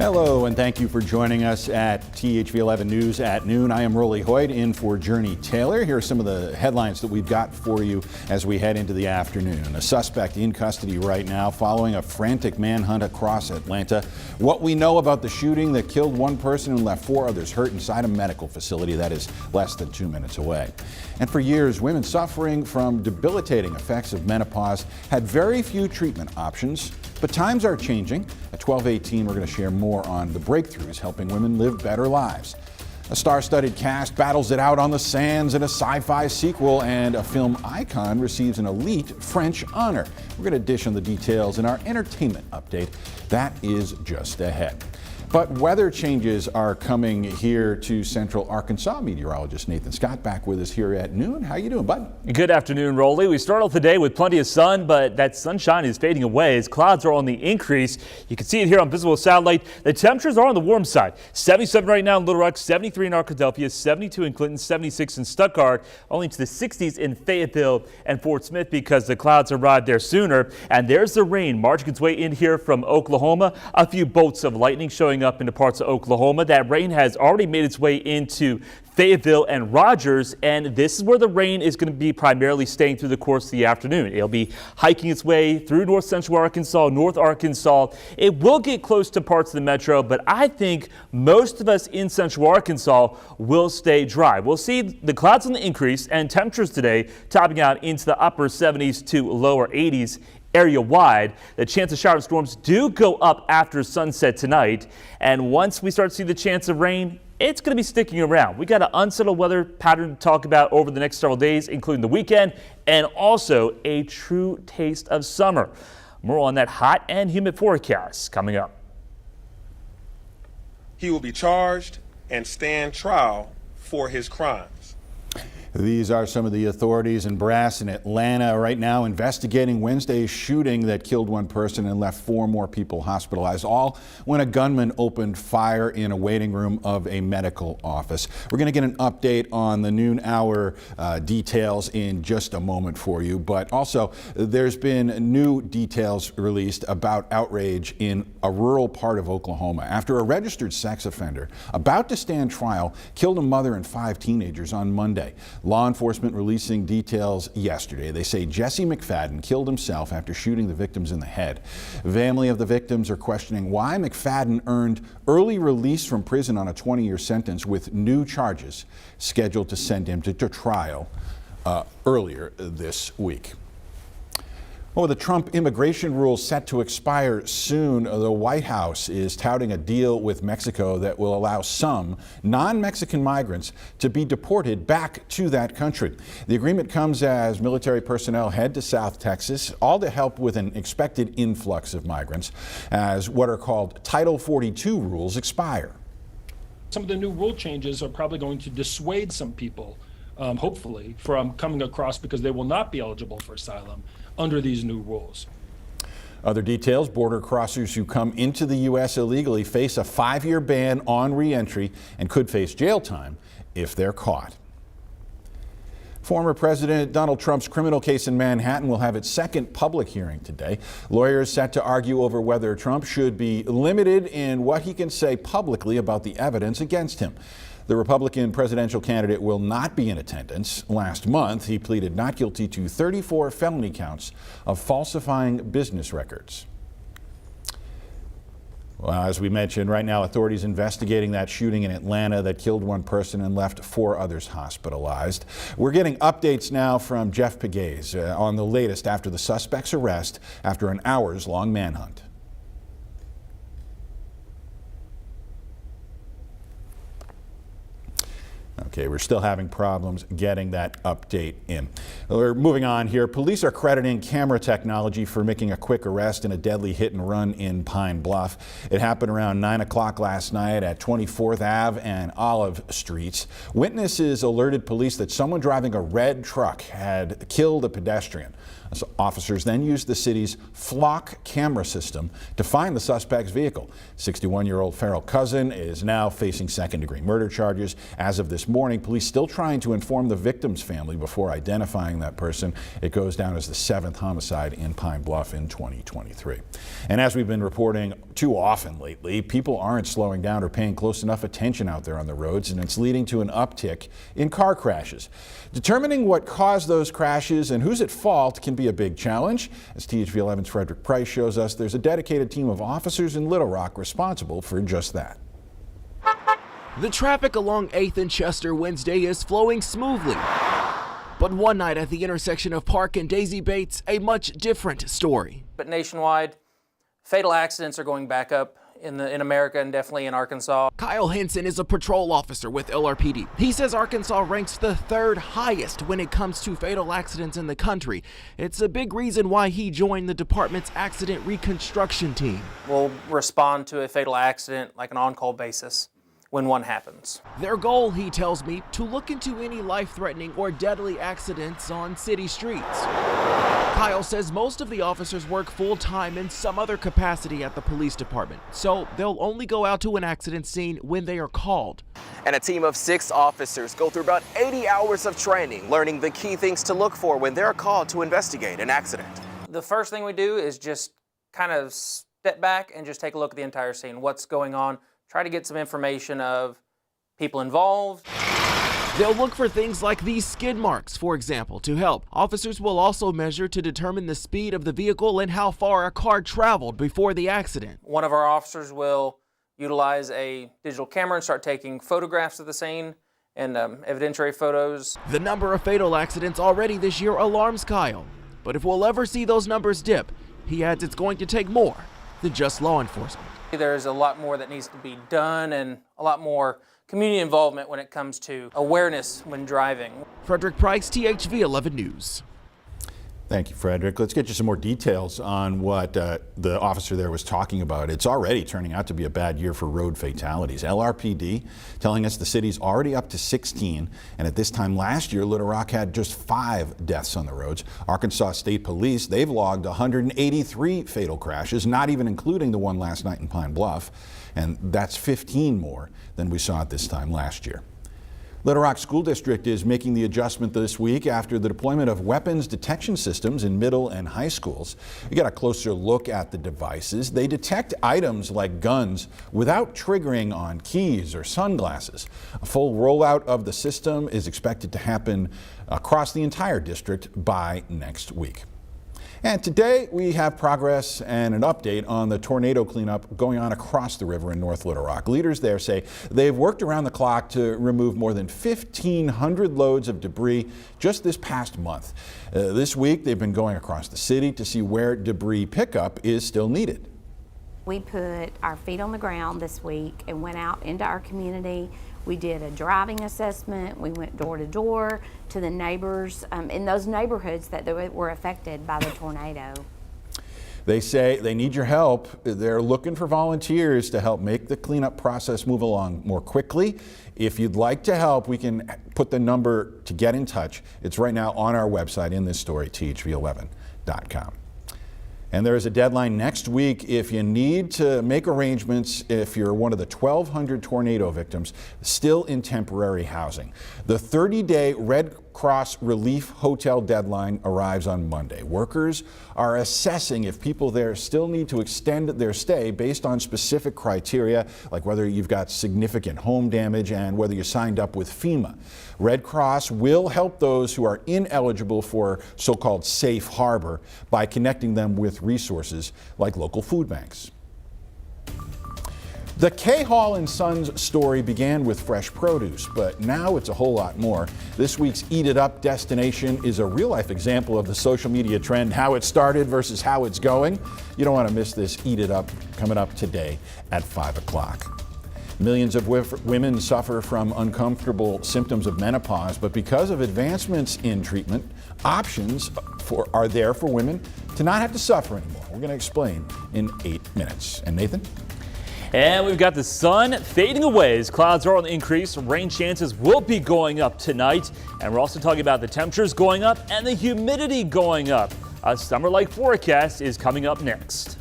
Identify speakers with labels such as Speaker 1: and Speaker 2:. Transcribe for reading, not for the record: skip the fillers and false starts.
Speaker 1: Hello, and thank you for joining us at THV 11 News at noon. I am Hoyt in for Journey Taylor. Here are some of the headlines that we've got for you as we head into the afternoon. A suspect in custody right now following a frantic manhunt across Atlanta. What we know about the shooting that killed one person and left 4 others hurt inside a medical facility that is less than 2 minutes away. And for years, women suffering from debilitating effects of menopause had very few treatment options. But times are changing. At 12:18, we're going to share more on the breakthroughs helping women live better lives. A star-studded cast battles it out on the sands in a sci-fi sequel, and a film icon receives an elite French honor. We're going to dish on the details in our entertainment update. That is just ahead. But weather changes are coming here to Central Arkansas. Meteorologist Nathan Scott back with us here at noon. How you doing, bud?
Speaker 2: Good afternoon, Rolly. We start off the day with plenty of sun, but that sunshine is fading away as clouds are on the increase. You can see it here on visible satellite. The temperatures are on the warm side. 77 right now in Little Rock, 73 in Arkadelphia, 72 in Clinton, 76 in Stuttgart, only to the 60s in Fayetteville and Fort Smith because the clouds arrived there sooner. And there's the rain marching its way in here from Oklahoma. A few bolts of lightning showing up into parts of Oklahoma. That rain has already made its way into Fayetteville and Rogers, and this is where the rain is going to be primarily staying through the course of the afternoon. It'll be hiking its way through north central Arkansas, north Arkansas. It will get close to parts of the metro, but I think most of us in central Arkansas will stay dry. We'll see the clouds on the increase and temperatures today topping out into the upper 70s to lower 80s. Area wide. The chance of shower storms do go up after sunset tonight. And once we start to see the chance of rain, it's going to be sticking around. We got an unsettled weather pattern to talk about over the next several days, including the weekend, and also a true taste of summer. More on that hot and humid forecast coming up.
Speaker 3: He will be charged and stand trial for his crimes.
Speaker 1: These are some of the authorities in brass in Atlanta right now investigating Wednesday's shooting that killed one person and left 4 more people hospitalized, all when a gunman opened fire in a waiting room of a medical office. We're going to get an update on the noon hour details in just a moment for you, but also there's been new details released about outrage in a rural part of Oklahoma after a registered sex offender about to stand trial killed a mother and 5 teenagers on Monday. Law enforcement releasing details yesterday. They say Jesse McFadden killed himself after shooting the victims in the head. Family of the victims are questioning why McFadden earned early release from prison on a 20-year sentence with new charges scheduled to send him to trial earlier this week. Well, the Trump immigration rules set to expire soon. The White House is touting a deal with Mexico that will allow some non-Mexican migrants to be deported back to that country. The agreement comes as military personnel head to South Texas, all to help with an expected influx of migrants as what are called Title 42 rules expire.
Speaker 4: Some of the new rule changes are probably going to dissuade some people, hopefully, from coming across because they will not be eligible for asylum under these new rules.
Speaker 1: Other details: border crossers who come into the U.S. illegally face a 5-year ban on re-entry and could face jail time if they're caught. Former President Donald Trump's criminal case in Manhattan will have its second public hearing today. Lawyers set to argue over whether Trump should be limited in what he can say publicly about the evidence against him. The Republican presidential candidate will not be in attendance. Last month, he pleaded not guilty to 34 felony counts of falsifying business records. Well, as we mentioned, right now authorities investigating that shooting in Atlanta that killed one person and left 4 others hospitalized. We're getting updates now from Jeff Pegues on the latest after the suspect's arrest after an hours-long manhunt. Okay, we're still having problems getting that update in. We're moving on here. Police are crediting camera technology for making a quick arrest in a deadly hit and run in Pine Bluff. It happened around 9 o'clock last night at 24th Ave and Olive Streets. Witnesses alerted police that someone driving a red truck had killed a pedestrian. So officers then used the city's flock camera system to find the suspect's vehicle. 61-year-old Farrell Cousin is now facing second-degree murder charges. As of this morning, police still trying to inform the victim's family before identifying that person. It goes down as the 7th homicide in Pine Bluff in 2023. And as we've been reporting too often lately, people aren't slowing down or paying close enough attention out there on the roads, and it's leading to an uptick in car crashes. Determining what caused those crashes and who's at fault can be a big challenge. As THV 11's Frederick Price shows us, there's a dedicated team of officers in Little Rock responsible for just that.
Speaker 5: The traffic along 8th and Chester Wednesday is flowing smoothly. But one night at the intersection of Park and Daisy Bates, a much different story.
Speaker 6: But nationwide, fatal accidents are going back up in America and definitely in Arkansas.
Speaker 5: Kyle Henson is a patrol officer with LRPD. He says Arkansas ranks the 3rd highest when it comes to fatal accidents in the country. It's a big reason why he joined the department's accident reconstruction team.
Speaker 6: We'll respond to a fatal accident like an on-call basis when one happens.
Speaker 5: Their goal, he tells me, to look into any life-threatening or deadly accidents on city streets. Kyle says most of the officers work full-time in some other capacity at the police department, so they'll only go out to an accident scene when they are called.
Speaker 7: And a team of 6 officers go through about 80 hours of training, learning the key things to look for when they're called to investigate an accident.
Speaker 6: The first thing we do is just kind of step back and just take a look at the entire scene, what's going on, try to get some information of people involved.
Speaker 5: They'll look for things like these skid marks, for example, to help. Officers will also measure to determine the speed of the vehicle and how far a car traveled before the accident.
Speaker 6: One of our officers will utilize a digital camera and start taking photographs of the scene and evidentiary photos.
Speaker 5: The number of fatal accidents already this year alarms Kyle. But if we'll ever see those numbers dip, he adds it's going to take more than just law enforcement.
Speaker 6: There's a lot more that needs to be done and a lot more community involvement when it comes to awareness when driving.
Speaker 5: Frederick Price, THV 11 News.
Speaker 1: Thank you, Frederick. Let's get you some more details on what the officer there was talking about. It's already turning out to be a bad year for road fatalities. LRPD telling us the city's already up to 16, and at this time last year, Little Rock had just 5 deaths on the roads. Arkansas State Police, they've logged 183 fatal crashes, not even including the one last night in Pine Bluff, and that's 15 more than we saw at this time last year. Little Rock School District is making the adjustment this week after the deployment of weapons detection systems in middle and high schools. We got a closer look at the devices. They detect items like guns without triggering on keys or sunglasses. A full rollout of the system is expected to happen across the entire district by next week. And today we have progress and an update on the tornado cleanup going on across the river in North Little Rock. Leaders there say they've worked around the clock to remove more than 1,500 loads of debris just this past month. This week they've been going across the city to see where debris pickup is still needed.
Speaker 8: We put our feet on the ground this week and went out into our community. We did a driving assessment. We went door to door to the neighbors in those neighborhoods that were affected by the tornado.
Speaker 1: They say they need your help. They're looking for volunteers to help make the cleanup process move along more quickly. If you'd like to help, we can put the number to get in touch. It's right now on our website in this story, thv11.com. And there is a deadline next week if you need to make arrangements if you're one of the 1,200 tornado victims still in temporary housing. The 30-day Red Cross Relief Hotel deadline arrives on Monday. Workers are assessing if people there still need to extend their stay based on specific criteria, like whether you've got significant home damage and whether you signed up with FEMA. Red Cross will help those who are ineligible for so-called safe harbor by connecting them with resources like local food banks. The K. Hall & Sons story began with fresh produce, but now it's a whole lot more. This week's Eat It Up destination is a real-life example of the social media trend, how it started versus how it's going. You don't want to miss this Eat It Up coming up today at 5 o'clock. Millions of women suffer from uncomfortable symptoms of menopause, but because of advancements in treatment, options are there for women to not have to suffer anymore. We're going to explain in 8 minutes. And Nathan?
Speaker 2: And we've got the sun fading away as clouds are on the increase. Rain chances will be going up tonight. And we're also talking about the temperatures going up and the humidity going up. A summer-like forecast is coming up next.